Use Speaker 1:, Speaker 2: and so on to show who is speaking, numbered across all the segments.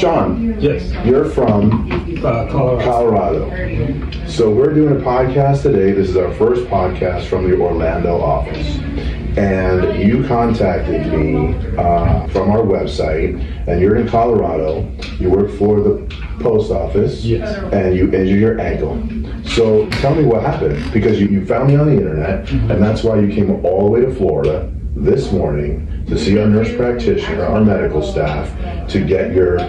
Speaker 1: Sean.
Speaker 2: Yes.
Speaker 1: You're from
Speaker 2: Colorado.
Speaker 1: So we're doing a podcast today. This is our first podcast from the Orlando office. And you contacted me from our website, and you're in Colorado. You work for the post office.
Speaker 2: Yes.
Speaker 1: And you injured your ankle. So tell me what happened, because you found me on the internet, and that's why you came all the way to Florida this morning to see our nurse practitioner, our medical staff, to get your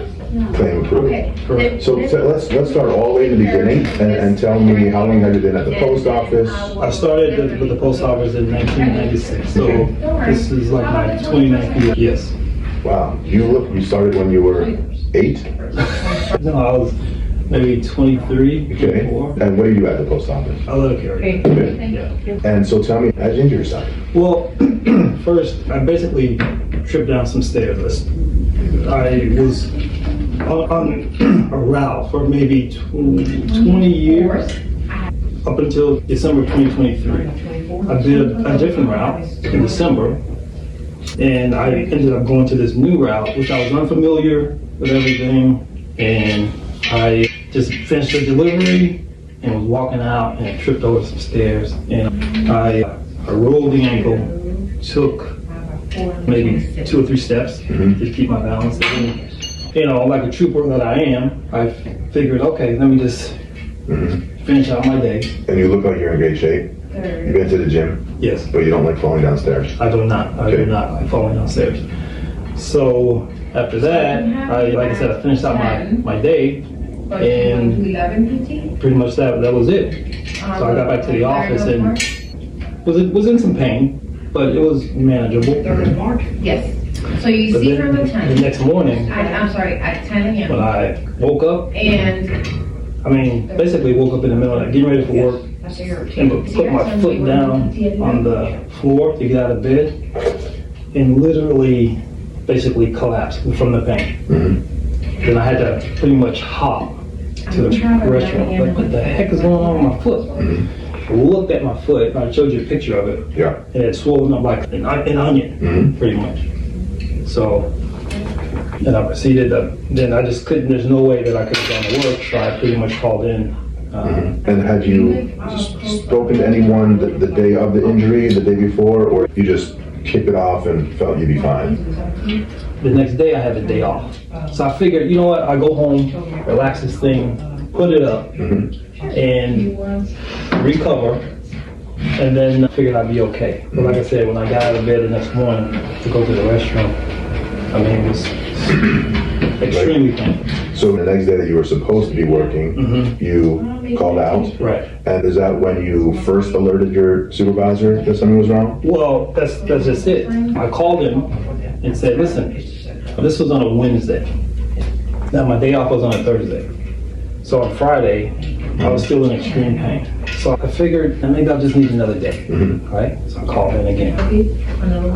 Speaker 1: claim approved.
Speaker 2: Correct.
Speaker 1: So let's start all the way in the beginning and tell me, how long have you been at the post office?
Speaker 2: I started with the post office in 1996, so this is like my 29th year. Yes.
Speaker 1: Wow, you started when you were 8?
Speaker 2: No, I was maybe 23,
Speaker 1: Okay.
Speaker 2: 24.
Speaker 1: And what do you do at the post office?
Speaker 2: I live here.
Speaker 1: Okay.
Speaker 2: Yeah.
Speaker 1: And so tell me, how did you injure yourself?
Speaker 2: Well, first, I basically tripped down some stairs. I was on a route for maybe 20 years, up until December 2023. I did a different route in December, and I ended up going to this new route, which I was unfamiliar with everything, and I just finished the delivery and was walking out and tripped over some stairs, and I rolled the ankle, took maybe 2 or 3 steps to keep my balance. And, you know, like a trooper that I am, I figured, okay, let me just finish out my day.
Speaker 1: And you look like you're in great shape. You've been to the gym,
Speaker 2: Yes,
Speaker 1: but you don't like falling downstairs.
Speaker 2: I do not. I do not like falling downstairs. So after that, like I said, I finished out my day, and pretty much that was it. So I got back to the office and was in some pain, but it was manageable.
Speaker 3: Yes. So you
Speaker 2: But
Speaker 3: see
Speaker 2: then
Speaker 3: her the time.
Speaker 2: the next morning,
Speaker 3: I'm sorry, at 10
Speaker 2: when
Speaker 3: a.m.
Speaker 2: I woke up,
Speaker 3: And
Speaker 2: I mean, basically woke up in the middle of getting ready for work, and put my foot down on the floor to get out of bed, and literally basically collapsed from the pain. Then I had to pretty much hop to the restroom. Like, what the heck is going on with my foot? I looked at my foot, and I showed you a picture of it,
Speaker 1: Yeah.
Speaker 2: and it swollen up like an onion, pretty much. So, and I proceeded to, then I just couldn't, there's no way that I could have gone to work, so I pretty much called in.
Speaker 1: And had you spoken to anyone the day of the injury, the day before, or you just kicked it off and felt you'd be fine?
Speaker 2: The next day I had the day off. So I figured, you know what, I go home, relax this thing, put it up, and recover, and then I figured I'd be okay. But like I said, when I got out of bed the next morning to go to the restroom, I mean, it was extremely painful.
Speaker 1: So the next day that you were supposed to be working, you called out?
Speaker 2: Right.
Speaker 1: And is that when you first alerted your supervisor that something was wrong?
Speaker 2: Well, that's just it. I called him and said, listen, this was on a Wednesday. Now my day off was on a Thursday. So on Friday, I was still in extreme pain. So I figured that maybe I'll just need another day, right? So I called in again.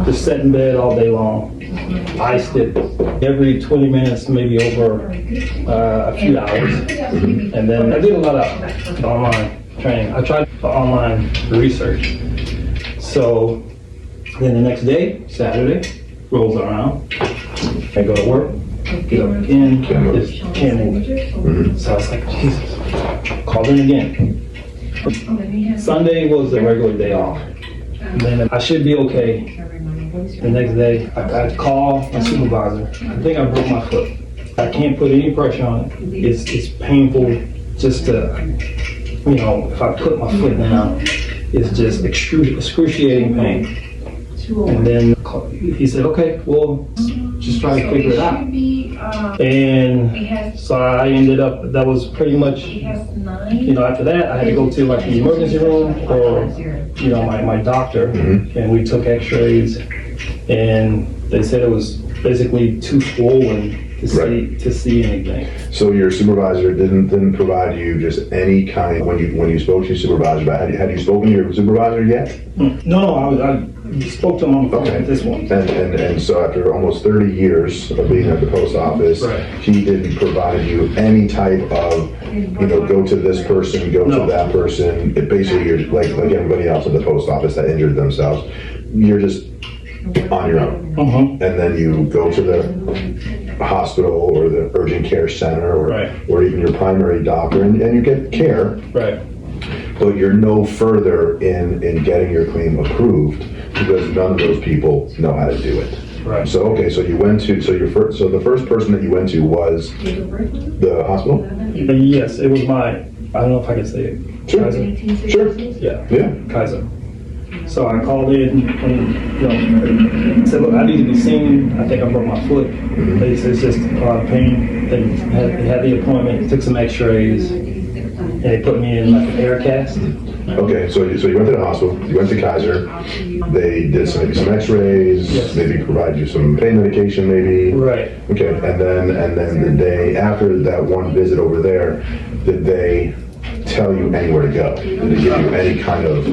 Speaker 2: Just sat in bed all day long. Iced it every 20 minutes, maybe over a few hours. And then I did a lot of online training. I tried online research. So then the next day, Saturday, rolls around. I go to work, get up again, just can't move. So I was like, Jesus. Called in again. Sunday was a regular day off. And then I should be okay. The next day, I call my supervisor. I think I broke my foot. I can't put any pressure on it. It's painful just to, you know, if I put my foot down, it's just excruciating pain. And then he said, okay, well, just try to figure it out. And so I ended up, that was pretty much, you know, after that, I had to go to like the emergency room or, you know, my doctor, and we took x-rays, and they said it was basically too swollen to see anything.
Speaker 1: So your supervisor didn't provide you just any kind, when you spoke to your supervisor, but had you spoken to your supervisor yet?
Speaker 2: No, I spoke to him on the phone at this one.
Speaker 1: And so after almost 30 years of being at the post office, he didn't provide you any type of, you know, go to this person, go to that person. It basically, you're like everybody else at the post office that injured themselves. You're just on your own. And then you go to the hospital or the urgent care center or,
Speaker 2: Right.
Speaker 1: or even your primary doctor, and you get care,
Speaker 2: Right.
Speaker 1: but you're no further in getting your claim approved because none of those people know how to do it.
Speaker 2: Right.
Speaker 1: So, okay, so you went to, so the first person that you went to was the hospital?
Speaker 2: Yes, it was I don't know if I can say it.
Speaker 1: Sure.
Speaker 2: Kaiser.
Speaker 1: Sure.
Speaker 2: Yeah.
Speaker 1: Yeah.
Speaker 2: Kaiser. So I called in and said, look, I need to be seen. I think I broke my foot. They said it's just a lot of pain. They had the appointment, took some x-rays, and they put me in like an air cast.
Speaker 1: Okay, so you went to the hospital, you went to Kaiser, they did maybe some x-rays,
Speaker 2: Yes.
Speaker 1: maybe provide you some pain medication maybe?
Speaker 2: Right.
Speaker 1: Okay, and then the day after that one visit over there, did they tell you anywhere to go? Did they give you any kind of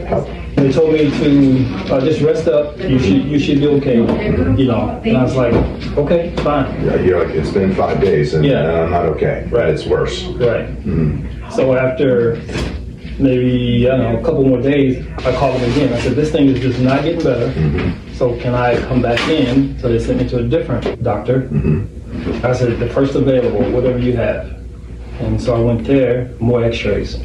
Speaker 1: help?
Speaker 2: They told me to just rest up. You should be okay. You know, and I was like, okay, fine.
Speaker 1: Yeah, you're like, it's been 5 days and,
Speaker 2: Yeah.
Speaker 1: and I'm not okay.
Speaker 2: Right.
Speaker 1: It's worse.
Speaker 2: Right. So after maybe, I don't know, a couple more days, I called them again. I said, this thing is just not getting better. So can I come back in? So they sent me to a different doctor. I said, the first available, whatever you have. And so I went there, more x-rays.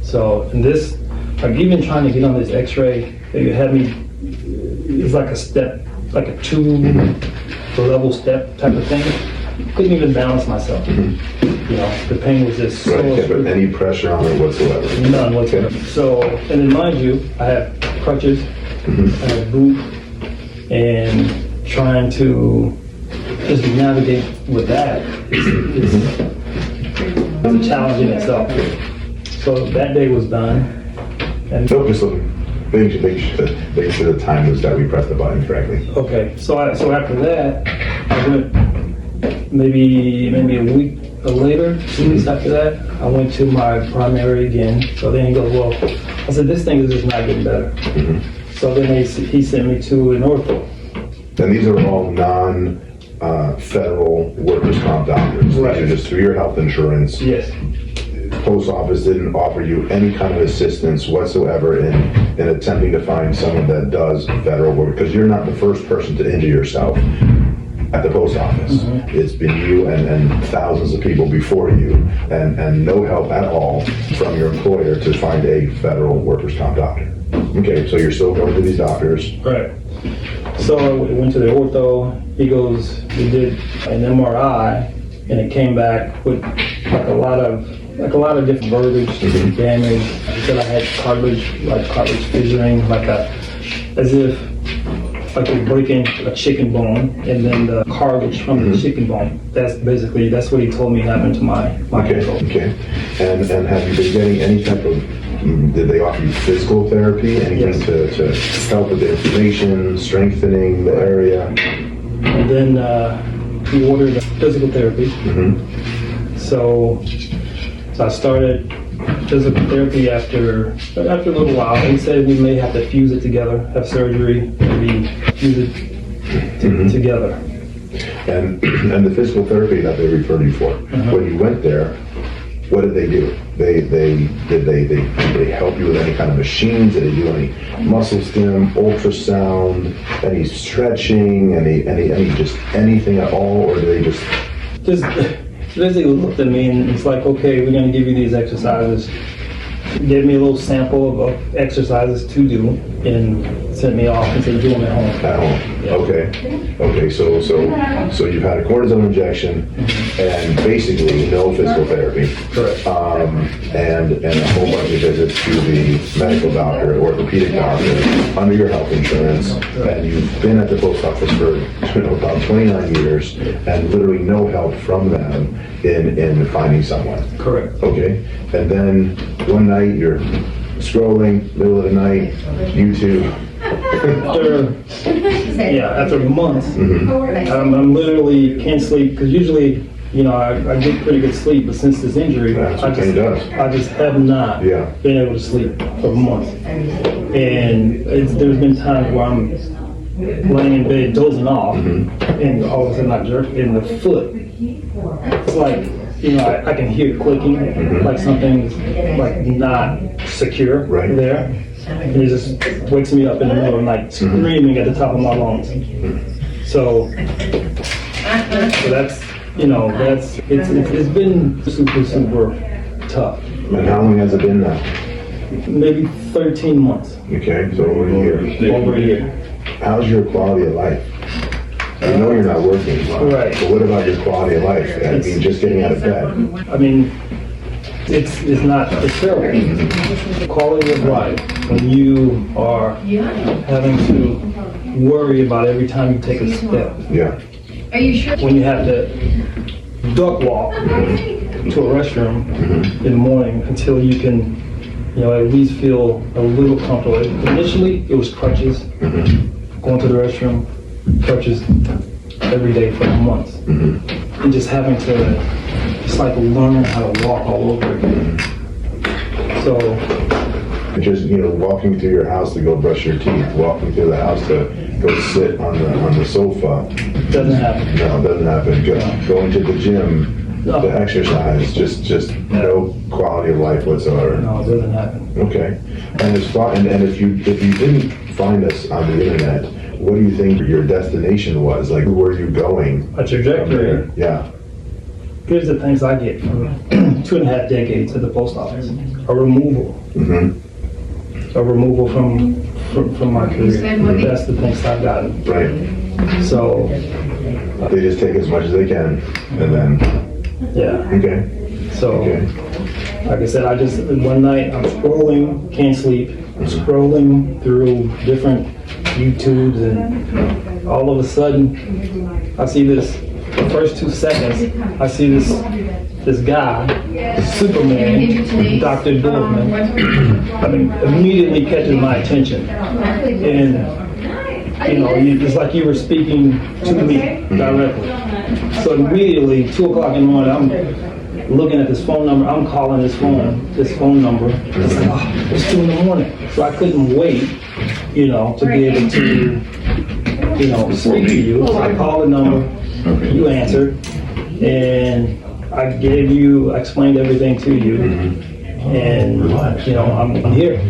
Speaker 2: So, and this, like even trying to get on this x-ray, they had me, it's like a step, like a two-level step type of thing. Couldn't even balance myself. You know, the pain was just so
Speaker 1: Right, can't put any pressure on it whatsoever.
Speaker 2: none whatsoever. So, and then mind you, I have crutches, I have boot, and trying to just navigate with that is a challenge in itself. So that day was done, and
Speaker 1: Nope, just make sure the time was that we pressed the button correctly.
Speaker 2: okay. So after that, I went maybe a week later, 2 weeks after that, I went to my primary again. So then he goes, well, I said, this thing is just not getting better. So then he sent me to an ortho.
Speaker 1: And these are all non-federal workers' comp doctors.
Speaker 2: Right.
Speaker 1: These are just through your health insurance.
Speaker 2: Yes.
Speaker 1: Post office didn't offer you any kind of assistance whatsoever in attempting to find someone that does federal work, because you're not the first person to injure yourself at the post office. It's been you and thousands of people before you, and no help at all from your employer to find a federal workers' comp doctor. Okay, so you're still going to these doctors.
Speaker 2: Right. So we went to the ortho. He goes, we did an MRI, and it came back with like a lot of different verbiage, damage. He said I had cartilage fissuring, as if like we're breaking a chicken bone, and then the cartilage from the chicken bone. That's what he told me happened to my ankle.
Speaker 1: Okay. And have you been getting any type of, did they offer you physical therapy? Anything
Speaker 2: Yes.
Speaker 1: to help with the inflammation, strengthening the area?
Speaker 2: And then he ordered physical therapy. So I started physical therapy after a little while. He said we may have to fuse it together, have surgery, maybe fuse it together.
Speaker 1: And the physical therapy that they referred you for, when you went there, what did they do? Did they help you with any kind of machines? Did they do any muscle stim, ultrasound, any stretching, any just anything at all, or did they just
Speaker 2: basically looked at me and it's like, okay, we're going to give you these exercises. Gave me a little sample of exercises to do and sent me off and said, do them at home.
Speaker 1: at home?
Speaker 2: Yeah.
Speaker 1: Okay. So you've had a cortisone injection and basically no physical therapy.
Speaker 2: Correct.
Speaker 1: And a whole bunch of visits to the medical doctor, orthopedic doctor, under your health insurance, and you've been at the post office for about 29 years, and literally no help from them in finding someone.
Speaker 2: Correct.
Speaker 1: Okay, and then one night you're scrolling, middle of the night, YouTube.
Speaker 2: After months, I'm literally can't sleep because usually, I get pretty good sleep, but since this injury,
Speaker 1: That's what pain does.
Speaker 2: I just have not been able to sleep for months. And there's been times where I'm laying in bed dozing off, and all of a sudden I jerk in the foot. It's like, I can hear it clicking, like something's like not secure there. And it just wakes me up in the middle of the night, screaming at the top of my lungs. So So that's, it's been super tough.
Speaker 1: And how long has it been now?
Speaker 2: Maybe 13 months,
Speaker 1: Okay, so over a year.
Speaker 2: over a year.
Speaker 1: How's your quality of life? I know you're not working,
Speaker 2: Right.
Speaker 1: but what about your quality of life? I mean, just getting out of bed.
Speaker 2: I mean, it's terrible. Quality of life, when you are having to worry about every time you take a step.
Speaker 1: Yeah.
Speaker 3: Are you sure?
Speaker 2: When you have to duck walk to a restroom in the morning until you can, at least feel a little comfortable. Initially, it was crutches. Going to the restroom, crutches every day for months. And just having to, it's like learning how to walk all over again. So,
Speaker 1: Just, walking through your house to go brush your teeth, walking through the house to go sit on the sofa.
Speaker 2: doesn't happen.
Speaker 1: No, it doesn't happen. Going to the gym,
Speaker 2: No.
Speaker 1: to exercise, just no quality of life whatsoever.
Speaker 2: No, it doesn't happen.
Speaker 1: Okay. And as far, and if you didn't find us on the internet, what do you think your destination was? Like, where were you going?
Speaker 2: A trajectory.
Speaker 1: Yeah.
Speaker 2: Here's the things I get from 2.5 decades at the post office. A removal. A removal from my career. That's the things I've gotten.
Speaker 1: Right.
Speaker 2: So,
Speaker 1: They just take as much as they can, and then,
Speaker 2: yeah.
Speaker 1: okay.
Speaker 2: So,
Speaker 1: Okay.
Speaker 2: like I said, one night I'm scrolling, can't sleep, scrolling through different YouTubes, and all of a sudden, I see this, the first 2 seconds, I see this guy, Superman, Dr. Dorfman, immediately catches my attention. And, it's like you were speaking to me directly. So immediately, 2 o'clock in the morning, I'm looking at this phone number, I'm calling this phone number. It's like, it's 2 in the morning. So I couldn't wait, to be able to, speak to you. So I called the number, you answered, and I explained everything to you. And, I'm here.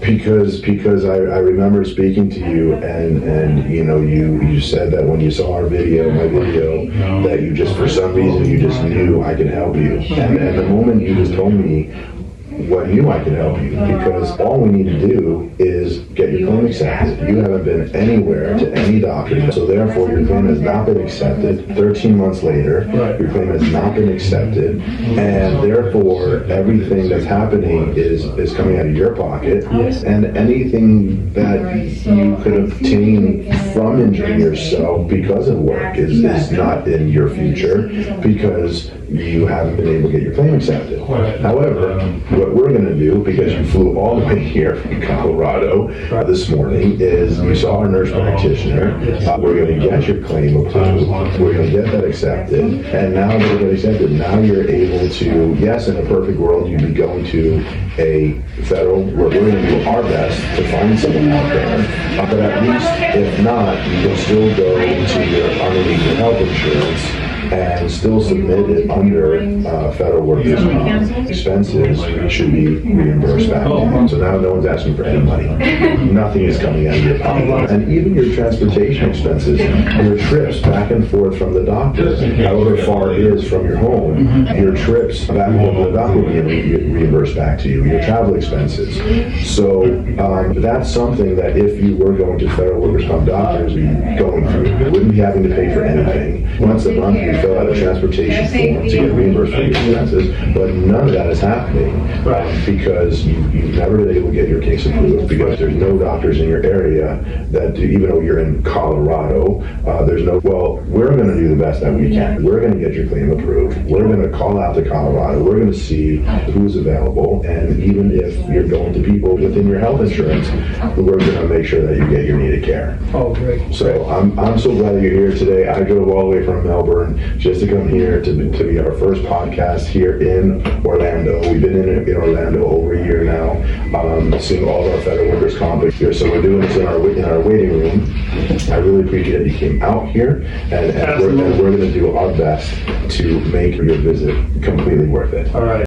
Speaker 1: Because I remember speaking to you, and you said that when you saw my video, that you just, for some reason, you just knew I could help you. And the moment you just told me, I knew I could help you, because all we need to do is get your claim accepted. You haven't been anywhere to any doctor, so therefore your claim has not been accepted. 13 months later, your claim has not been accepted, and therefore everything that's happening is coming out of your pocket.
Speaker 2: Yes.
Speaker 1: And anything that you could obtain from injuring yourself because of work is not in your future, because you haven't been able to get your claim accepted. However, what we're going to do, because you flew all the way here from Colorado this morning, is you saw our nurse practitioner. We're going to get your claim approved. We're going to get that accepted. And now that you get accepted, now you're able to, yes, in a perfect world, you'd be going to a federal, we're going to do our best to find someone out there. But at least, if not, you can still go to underneath your health insurance and still submit it under federal workers' comp. Expenses should be reimbursed back. So now no one's asking for any money. Nothing is coming out of your pocket. And even your transportation expenses, your trips back and forth from the doctor, however far it is from your home, your trips back and forth from the doctor will be reimbursed back to you, your travel expenses. So that's something that if you were going to federal workers' comp doctors, you'd be going through. You wouldn't be having to pay for anything. Once a month, you fill out a transportation form to get reimbursed for your expenses, but none of that is happening because you've never been able to get your case approved, because there's no doctors in your area that do, even though you're in Colorado, there's no, well, we're going to do the best that we can. We're going to get your claim approved. We're going to call out to Colorado. We're going to see who's available, and even if you're going to people within your health insurance, we're going to make sure that you get your needed care.
Speaker 2: Oh, great.
Speaker 1: So I'm so glad that you're here today. I drove all the way from Melbourne just to come here to be our first podcast here in Orlando. We've been in Orlando over a year now, seeing all of our federal workers' comp here. So we're doing this in our waiting room. I really appreciate that you came out here, and we're going to do our best to make your visit completely worth it.
Speaker 2: All right.